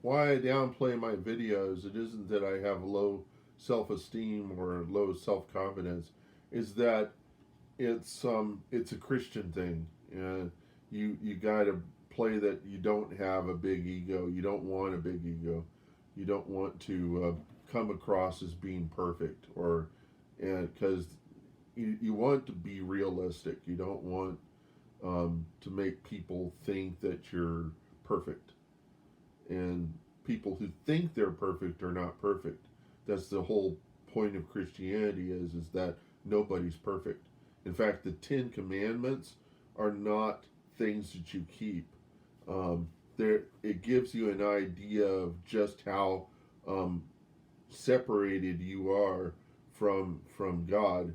why I downplay my videos, it isn't that I have low self-esteem or low self-confidence, is that it's a Christian thing. You got to play that you don't have a big ego. You don't want a big ego. You don't want to come across as being perfect, or and because you want to be realistic. You don't want to make people think that you're perfect, and people who think they're perfect are not perfect. That's the whole point of Christianity is that nobody's perfect. In fact, the Ten Commandments are not things that you keep. There, it gives you an idea of just how um, separated you are from God.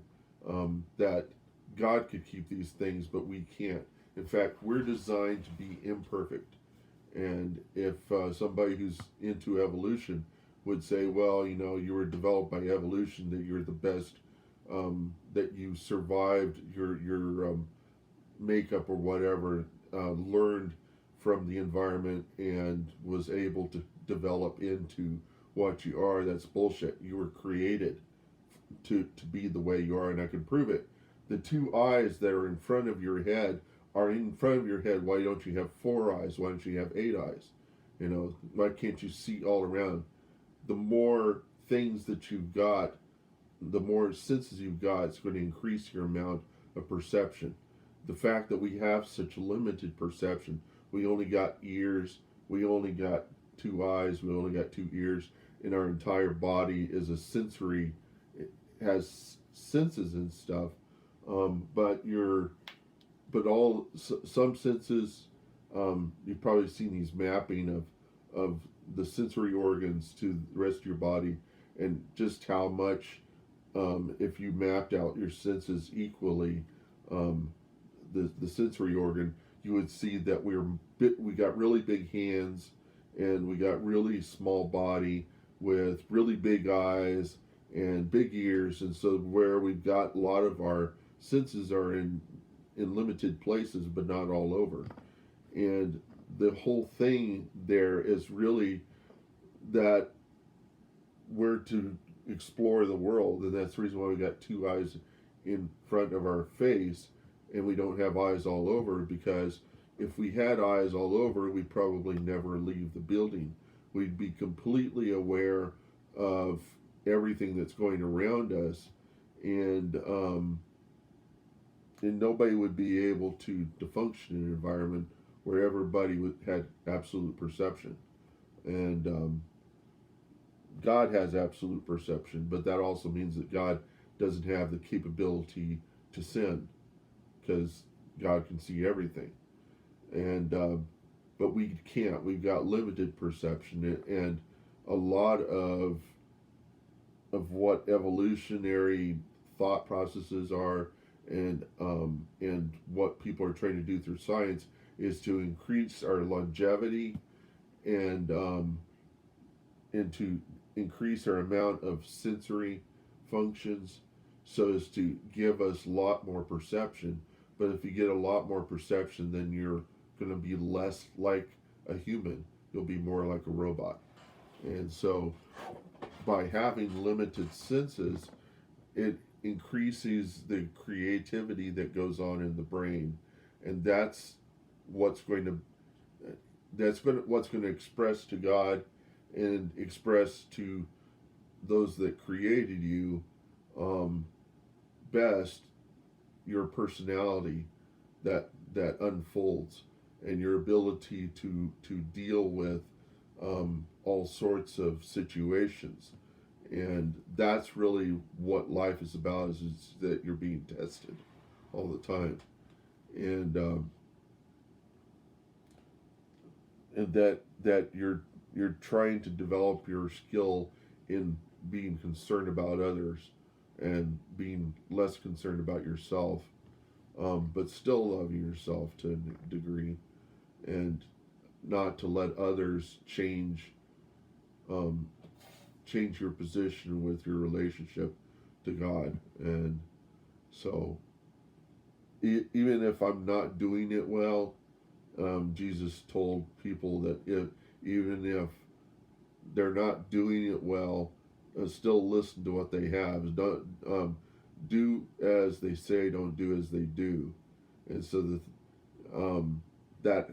That God could keep these things, but we can't. In fact, we're designed to be imperfect. And if somebody who's into evolution would say, well, you were developed by evolution, that you're the best, that you survived your makeup or whatever, learned from the environment and was able to develop into what you are, that's bullshit. You were created to be the way you are, and I can prove it. The two eyes that are in front of your head are in front of your head. Why don't you have four eyes? Why don't you have eight eyes? Why can't you see all around? The more things that you've got, the more senses you've got, it's going to increase your amount of perception. The fact that we have such limited perception, we only got ears, we only got two eyes, we only got two ears, and our entire body is a sensory, it has senses and stuff, but some senses, you've probably seen these mapping of the sensory organs to the rest of your body, and just how much, if you mapped out your senses equally, um, the sensory organ, you would see that we got really big hands, and we got really small body with really big eyes and big ears, and so where we've got a lot of our senses are in limited places, but not all over. And the whole thing there is really that we're to explore the world, and that's the reason why we got two eyes in front of our face, and we don't have eyes all over, because if we had eyes all over, we'd probably never leave the building. We'd be completely aware of everything that's going around us, and nobody would be able to function in an environment where everybody had absolute perception. And God has absolute perception, but that also means that God doesn't have the capability to sin, because God can see everything. And but we can't. We've got limited perception, and a lot of what evolutionary thought processes are, and what people are trying to do through science is to increase our longevity, and to increase our amount of sensory functions, so as to give us a lot more perception. But if you get a lot more perception, then you're going to be less like a human. You'll be more like a robot. And so, by having limited senses, it increases the creativity that goes on in the brain, and what's going to what's going to express to God and express to those that created you, um, best, your personality that unfolds, and your ability to deal with all sorts of situations. And that's really what life is about, is that you're being tested all the time. And that you're trying to develop your skill in being concerned about others, and being less concerned about yourself, but still loving yourself to a degree, and not to let others um, change your position with your relationship to God. And so, even if I'm not doing it well, Jesus told people that even if they're not doing it well, still listen to what they have. Don't do as they say, don't do as they do, and so um, that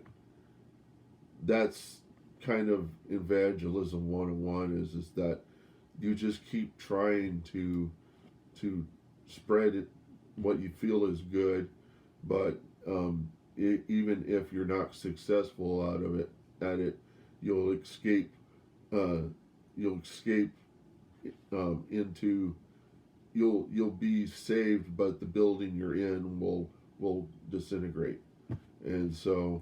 that's kind of evangelism 101 is that you just keep trying to spread it, what you feel is good, but even if you're not successful out of it at it, you'll escape uh, you'll escape into you'll be saved, but the building you're in will disintegrate, and so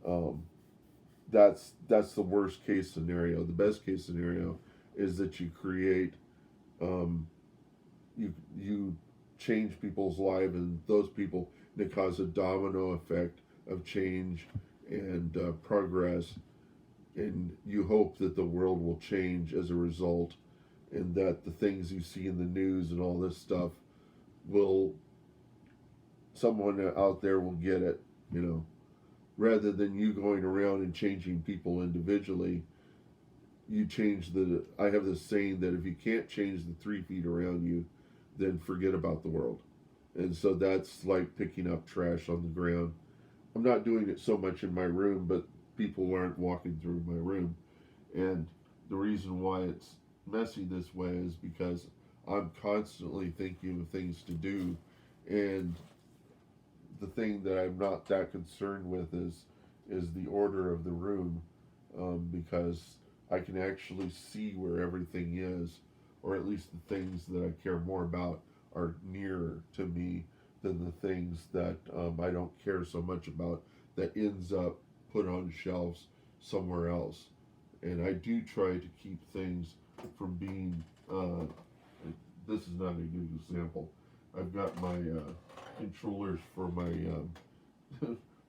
um, that's the worst case scenario. The best case scenario is that you create um, you change people's lives, and those people, they cause a domino effect of change and progress, and you hope that the world will change as a result, and that the things you see in the news and all this stuff will someone out there will get it, you know, rather than you going around and changing people individually. You change the I have this saying that if you can't change the 3 feet around you, then forget about the world. And so that's like picking up trash on the ground. I'm not doing it so much in my room, but people aren't walking through my room. And the reason why it's messy this way is because I'm constantly thinking of things to do. And the thing that I'm not that concerned with is the order of the room, because I can actually see where everything is, or at least the things that I care more about are nearer to me than the things that I don't care so much about that ends up put on shelves somewhere else. And I do try to keep things from being. This is not a good example. I've got my controllers for my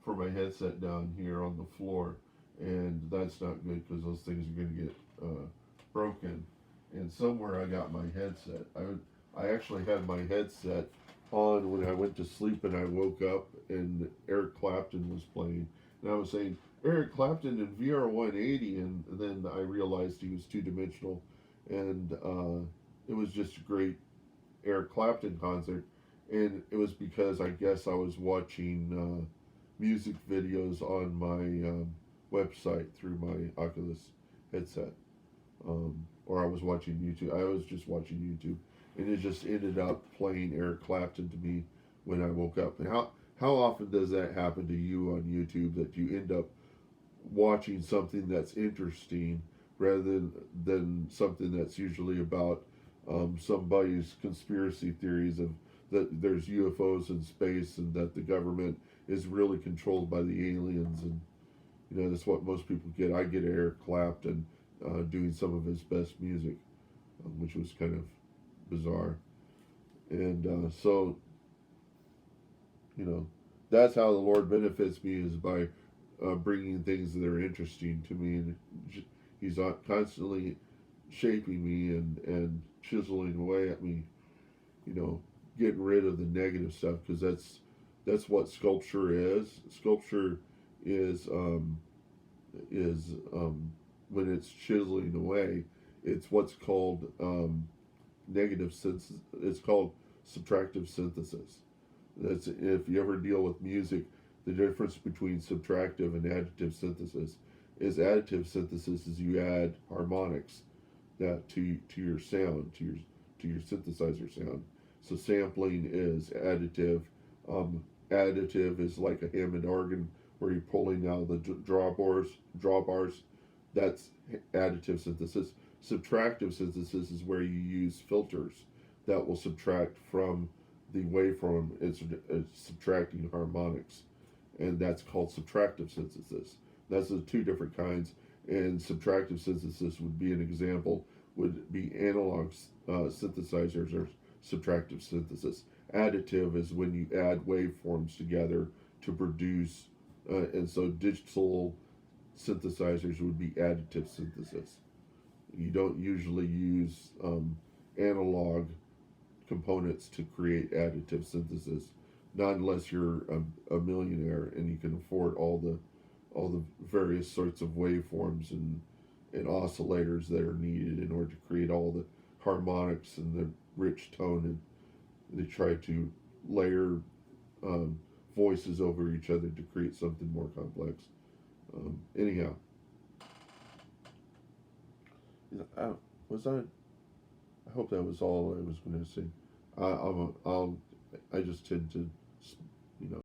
for my headset down here on the floor, and that's not good because those things are going to get broken. And somewhere I got my headset. I actually had my headset on when I went to sleep, and I woke up and Eric Clapton was playing, and I was saying Eric Clapton in VR 180, and then I realized he was 2 dimensional, and it was just a great Eric Clapton concert, and it was because I guess I was watching music videos on my website through my Oculus headset, or I was watching YouTube. I was just watching YouTube, and it just ended up playing Eric Clapton to me when I woke up. And how often does that happen to you on YouTube, that you end up watching something that's interesting rather than something that's usually about somebody's conspiracy theories of that there's UFOs in space and that the government is really controlled by the aliens, and that's what most people get. I get Eric Clapton doing some of his best music, which was kind of bizarre, and so that's how the Lord benefits me, is by bringing things that are interesting to me, and He's constantly shaping me and chiseling away at me, getting rid of the negative stuff, because that's what sculpture is. Sculpture is when it's chiseling away, it's what's called negative synthesis. It's called subtractive synthesis. That's, if you ever deal with music, the difference between subtractive and additive synthesis is additive synthesis is you add harmonics that to your sound, to your synthesizer sound. So sampling is additive. Additive is like a Hammond organ where you're pulling out the drawbars. That's additive synthesis. Subtractive synthesis is where you use filters that will subtract from the waveform. It's subtracting harmonics, and that's called subtractive synthesis. That's the 2 different kinds. And subtractive synthesis would be an example, would be analog synthesizers or subtractive synthesis. Additive is when you add waveforms together to produce, and so digital synthesizers would be additive synthesis. You don't usually use analog components to create additive synthesis, not unless you're a millionaire and you can afford all the various sorts of waveforms and oscillators that are needed in order to create all the harmonics and the rich tone, and they try to layer um, voices over each other to create something more complex. Anyhow, I, was I? I hope that was all I was going to say. I just tend to